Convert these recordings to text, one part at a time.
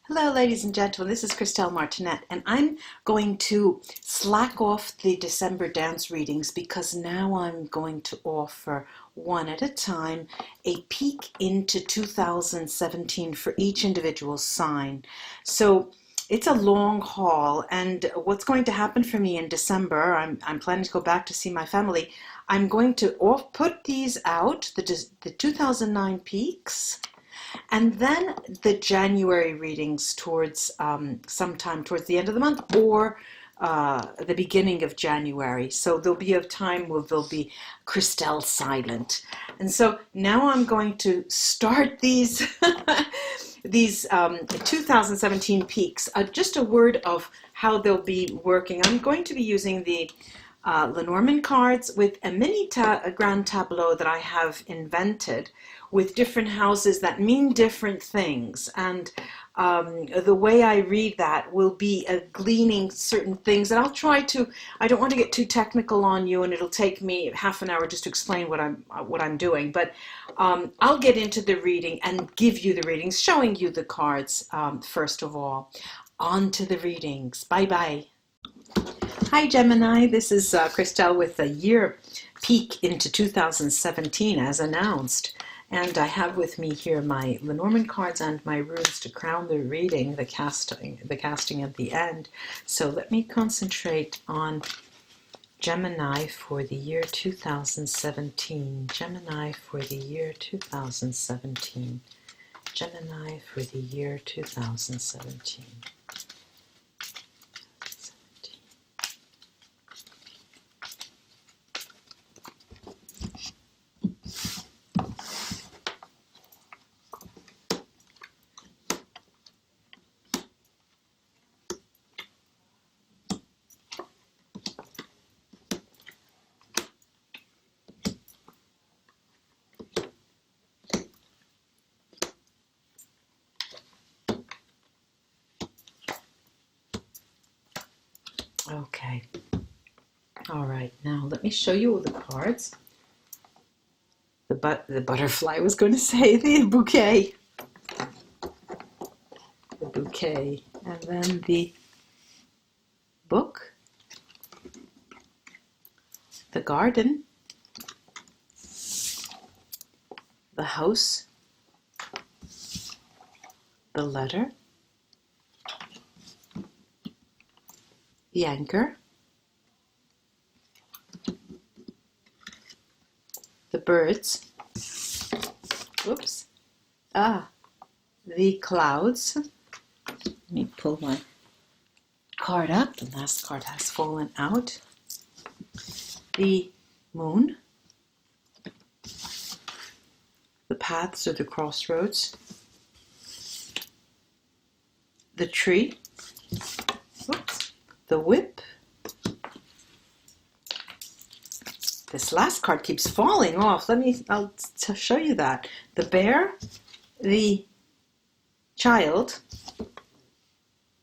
Hello, ladies and gentlemen. This is Christelle Martinette, and I'm going to slack off the December dance readings because now I'm going to offer one at a time a peek into 2017 for each individual sign. So it's a long haul, and what's going to happen for me in December, I'm planning to go back to see my family. I'm going to put these out, the 2009 peaks, and then the January readings towards sometime towards the end of the month or the beginning of January. So there'll be a time where there'll be Christelle silent. And so now I'm going to start these these 2017 peaks. Just a word of how they'll be working. I'm going to be using the Lenormand cards with a mini grand tableau that I have invented with different houses that mean different things. And the way I read that will be gleaning certain things. And I don't want to get too technical on you, and it'll take me half an hour just to explain what I'm doing. But I'll get into the reading and give you the readings, showing you the cards first of all. On to the readings. Bye-bye. Hi Gemini, this is Christelle with a year peek into 2017 as announced. And I have with me here my Lenormand cards and my runes to crown the reading, the casting at the end. So let me concentrate on Gemini for the year 2017. Gemini for the year 2017. Gemini for the year 2017. Okay. All right. Now let me show you all the cards. The butterfly, I was going to say the bouquet. The bouquet. And then the book. The garden. The house. The letter. The anchor, the birds, the clouds. Let me pull my card up. The last card has fallen out. The moon, the paths or the crossroads, the tree, the whip. This last card keeps falling off. I'll show you that. The bear, the child,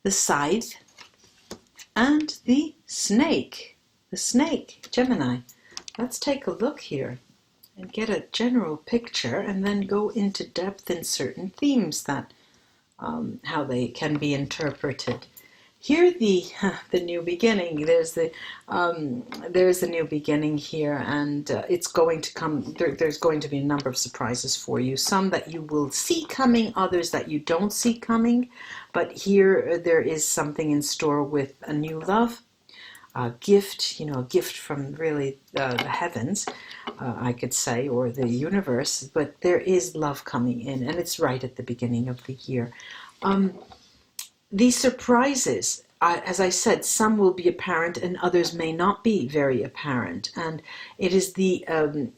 the scythe, and the snake. The snake, Gemini. Let's take a look here and get a general picture and then go into depth in certain themes that how they can be interpreted. Here, the new beginning. There's a new beginning here, and it's going to come. There's going to be a number of surprises for you. Some that you will see coming, others that you don't see coming. But here, there is something in store with a new love, a gift. A gift from really the heavens, I could say, or the universe. But there is love coming in, and it's right at the beginning of the year. These surprises, as I said, some will be apparent and others may not be very apparent. And it is the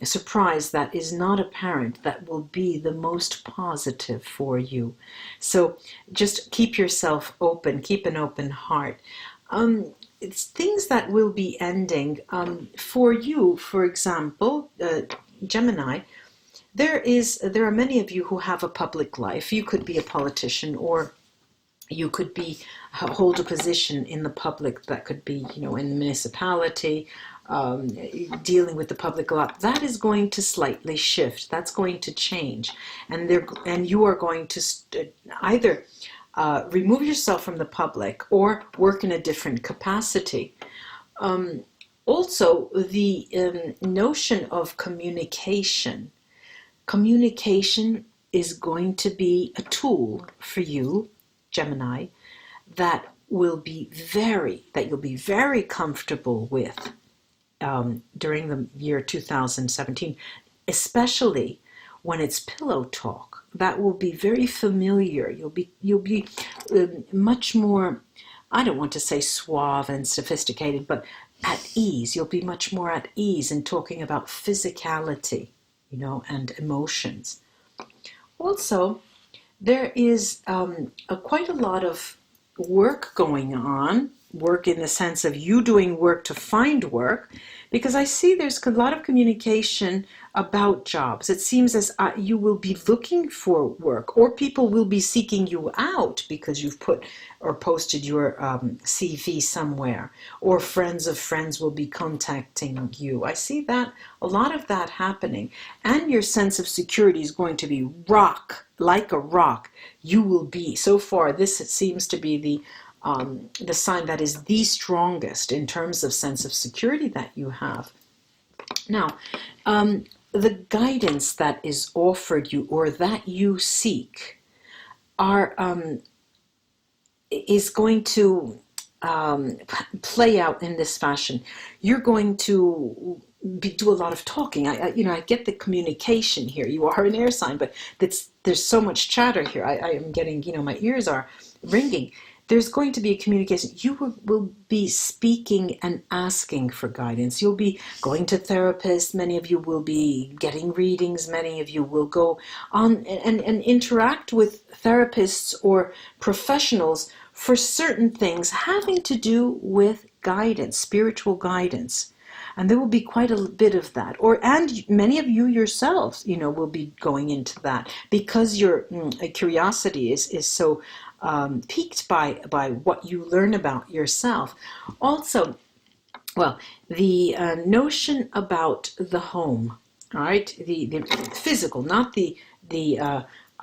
surprise that is not apparent that will be the most positive for you. So just keep yourself open, keep an open heart. It's things that will be ending. For you, for example, Gemini, there are many of you who have a public life. You could be a politician, or you could hold a position in the public. That could be, in the municipality, dealing with the public a lot. That is going to slightly shift. That's going to change, and you are going to either remove yourself from the public or work in a different capacity. Also, the notion of communication. Communication is going to be a tool for you, Gemini, that you'll be very comfortable with during the year 2017, especially when it's pillow talk. That will be very familiar. You'll be much more, I don't want to say suave and sophisticated, but at ease. You'll be much more at ease in talking about physicality, and emotions. Also, there is quite a lot of work going on, work in the sense of you doing work to find work, because I see there's a lot of communication about jobs. It seems as you will be looking for work, or people will be seeking you out because you've put or posted your CV somewhere, or friends of friends will be contacting you. I see that, a lot of that happening, and your sense of security is going to be like a rock. You will be, so far, this seems to be the sign that is the strongest in terms of sense of security that you have. Now, the guidance that is offered you or that you seek is going to play out in this fashion. You're going to do a lot of talking. I get the communication here. You are an air sign, but there's so much chatter here. I am getting, my ears are ringing. There's going to be a communication. You will be speaking and asking for guidance. You'll be going to therapists. Many of you will be getting readings. Many of you will go on and interact with therapists or professionals for certain things having to do with guidance, spiritual guidance. And there will be quite a bit of that. And many of you yourselves, will be going into that because your curiosity is so piqued by what you learn about yourself. Also, well, the notion about the home, all right, the physical, not the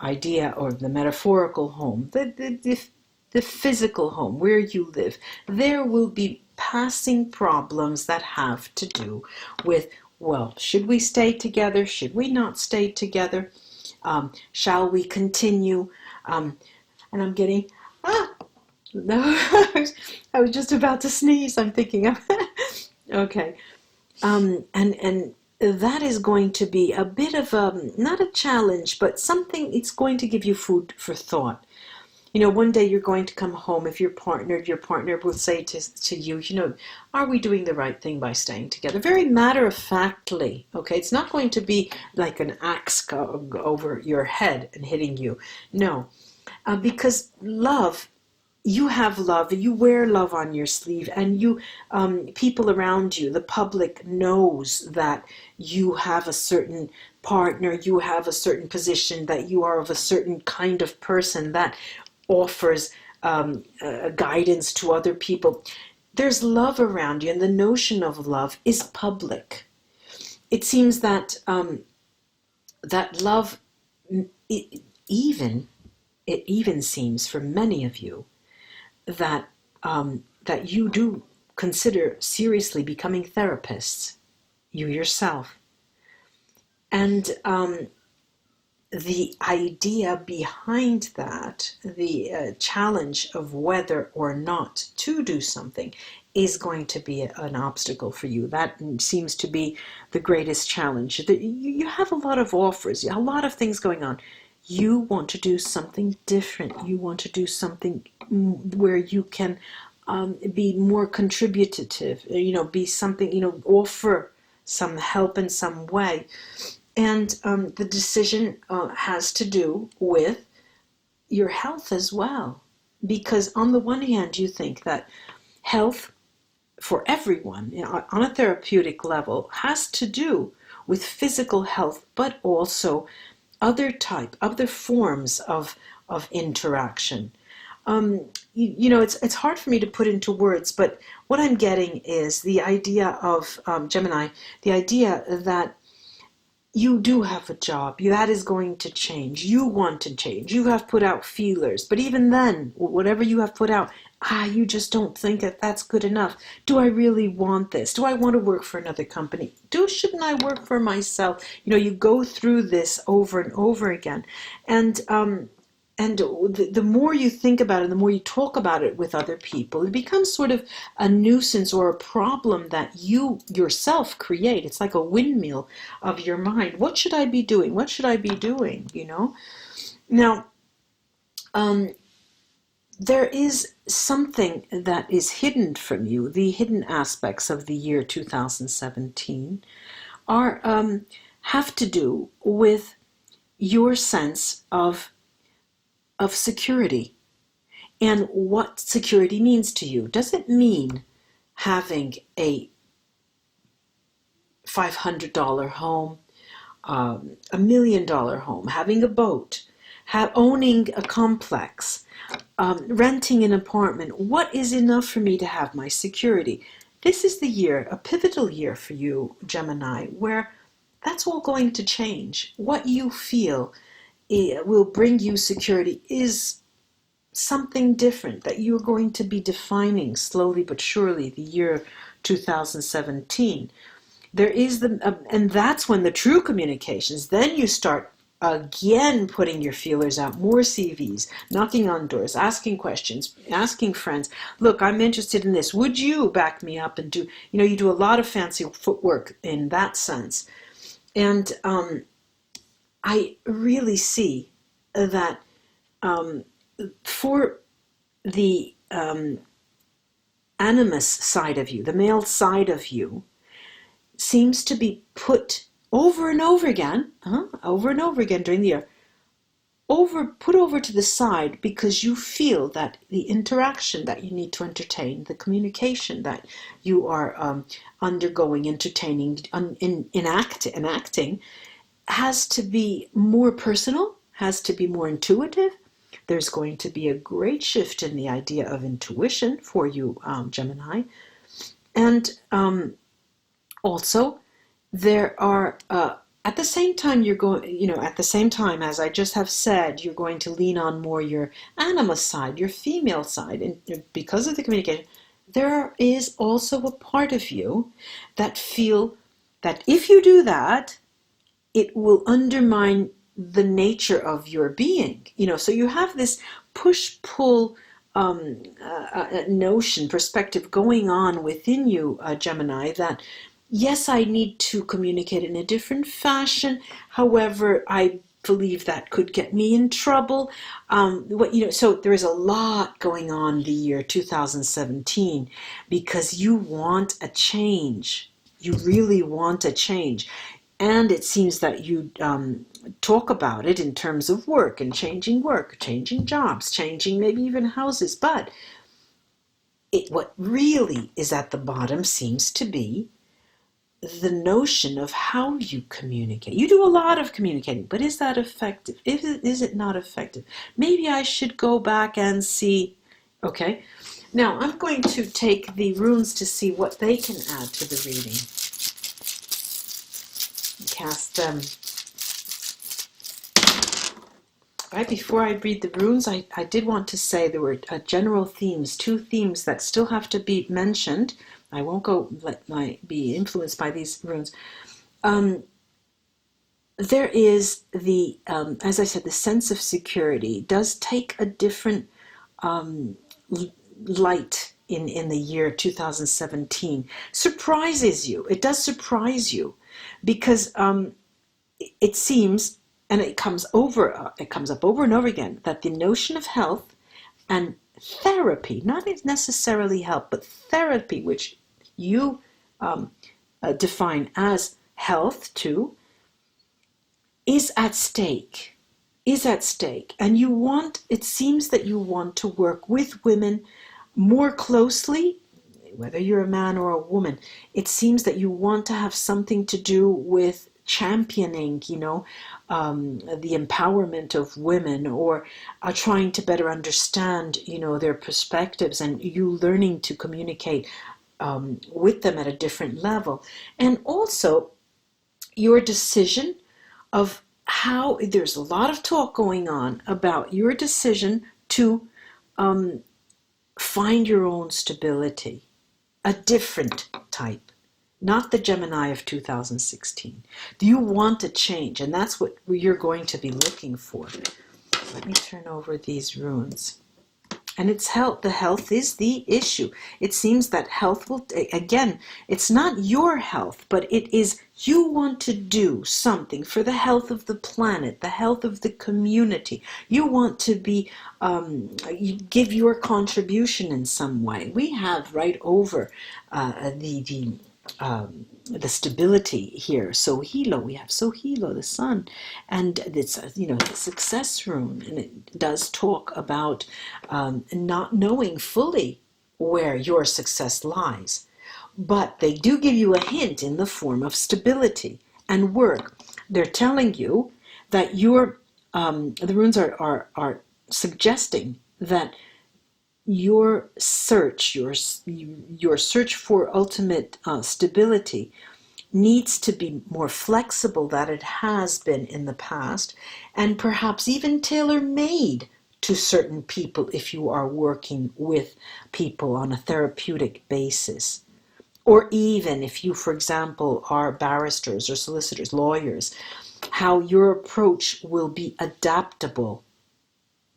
idea or the metaphorical home, the physical home where you live. There will be passing problems that have to do with, well, should we stay together? Should we not stay together? Shall we continue? And I'm getting, no, I was just about to sneeze, I'm thinking of, okay. And that is going to be a bit of not a challenge, but something, it's going to give you food for thought. One day you're going to come home, if you're partnered, your partner will say to you, are we doing the right thing by staying together? Very matter-of-factly, okay? It's not going to be like an axe over your head and hitting you. No. Because love, you have love, you wear love on your sleeve, and you, people around you, the public knows that you have a certain partner, you have a certain position, that you are of a certain kind of person that offers guidance to other people. There's love around you, and the notion of love is public. It seems that that love, it even seems for many of you that that you do consider seriously becoming therapists, you yourself. And the idea behind that, the challenge of whether or not to do something, is going to be an obstacle for you. That seems to be the greatest challenge. You have a lot of offers, a lot of things going on. You want to do something different. You want to do something where you can be more contributive, be something, offer some help in some way. And the decision has to do with your health as well. Because on the one hand, you think that health for everyone, on a therapeutic level, has to do with physical health, but also other forms of interaction. It's hard for me to put into words, but what I'm getting is the idea of Gemini, the idea that you do have a job. That is going to change. You want to change. You have put out feelers. But even then, whatever you have put out, you just don't think that that's good enough. Do I really want this? Do I want to work for another company? Shouldn't I work for myself? You go through this over and over again. And the more you think about it, the more you talk about it with other people, it becomes sort of a nuisance or a problem that you yourself create. It's like a windmill of your mind. What should I be doing? What should I be doing? Now, there is something that is hidden from you. The hidden aspects of the year 2017 have to do with your sense of security and what security means to you. Does it mean having a $500 home, $1 million home, having a boat, owning a complex, renting an apartment? What is enough for me to have my security? This is the year, a pivotal year for you, Gemini, where that's all going to change. What you feel will bring you security is something different that you're going to be defining slowly but surely the year 2017. There is and that's when the true communications, then you start again putting your feelers out, more CVs, knocking on doors, asking questions, asking friends, look, I'm interested in this. Would you back me up and do, you do a lot of fancy footwork in that sense. And I really see that for the animus side of you, the male side of you, seems to be put over and over again during the year, put over to the side because you feel that the interaction that you need to entertain, the communication that you are undergoing, entertaining, enacting, has to be more personal, has to be more intuitive. There's going to be a great shift in the idea of intuition for you, Gemini. And also, there are, at the same time, at the same time, as I just have said, you're going to lean on more your animus side, your female side. And because of the communication, there is also a part of you that feel that if you do that, it will undermine the nature of your being. So you have this push-pull notion, perspective going on within you, Gemini, that yes, I need to communicate in a different fashion. However, I believe that could get me in trouble. So there is a lot going on the year 2017 because you want a change. You really want a change. And it seems that you talk about it in terms of work, changing jobs, changing maybe even houses. But what really is at the bottom seems to be the notion of how you communicate. You do a lot of communicating, but is that effective? Is it not effective? Maybe I should go back and see. Okay, now I'm going to take the runes to see what they can add to the reading. Cast them. Right before I read the runes, I did want to say there were general themes, 2 themes that still have to be mentioned. I won't be influenced by these runes. There is the, as I said, the sense of security does take a different light in the year 2017. Surprises you. It does surprise you because it seems, and it comes up over and over again, that the notion of health and therapy, not necessarily help, but therapy, which you define as health too, is at stake. And it seems that you want to work with women more closely, whether you're a man or a woman. It seems that you want to have something to do with championing, the empowerment of women, or trying to better understand, their perspectives, and you learning to communicate with them at a different level. And also your decision of how there's a lot of talk going on about your decision to find your own stability, a different type, not the Gemini of 2016. Do you want a change? And that's what you're going to be looking for. Let me turn over these runes. And it's health. The health is the issue. It seems that health will, again, it's not your health, but it is you want to do something for the health of the planet, the health of the community. You want to be, you give your contribution in some way. We have right over the stability here. Sohilo, we have Sohilo, the sun, and it's the success rune, and it does talk about not knowing fully where your success lies, but they do give you a hint in the form of stability and work. They're telling you that the runes are suggesting that your search for ultimate stability needs to be more flexible than it has been in the past, and perhaps even tailor-made to certain people if you are working with people on a therapeutic basis. Or even if you, for example, are barristers or solicitors, lawyers, how your approach will be adaptable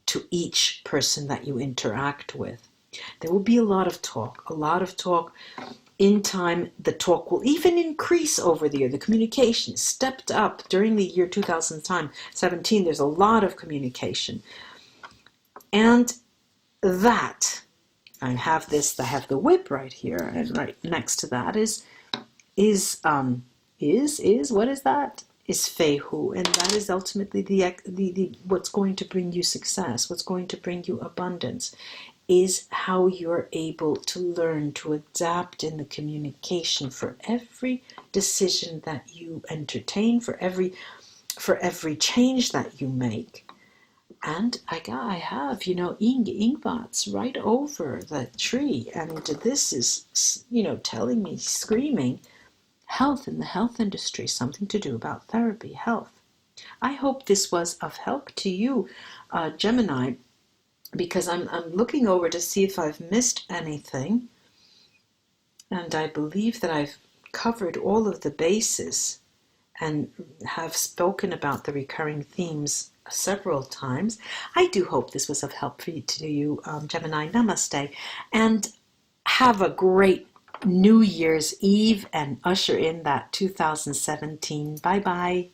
to each person that you interact with. There will be a lot of talk. In time. The talk will even increase over the year. The communication stepped up during the year 2017. There's a lot of communication. And that, I have the whip right here, and right next to that is what is that? Is Fehu, and that is ultimately the what's going to bring you success, what's going to bring you abundance, is how you're able to learn to adapt in the communication for every decision that you entertain, for every change that you make. And I have, Ingvats right over the tree, and this is, telling me, screaming, health in the health industry, something to do about therapy, health. I hope this was of help to you, Gemini, because I'm looking over to see if I've missed anything, and I believe that I've covered all of the bases and have spoken about the recurring themes several times. I do hope this was of help to you, Gemini. Namaste, and have a great New Year's Eve and usher in that 2017. Bye-bye.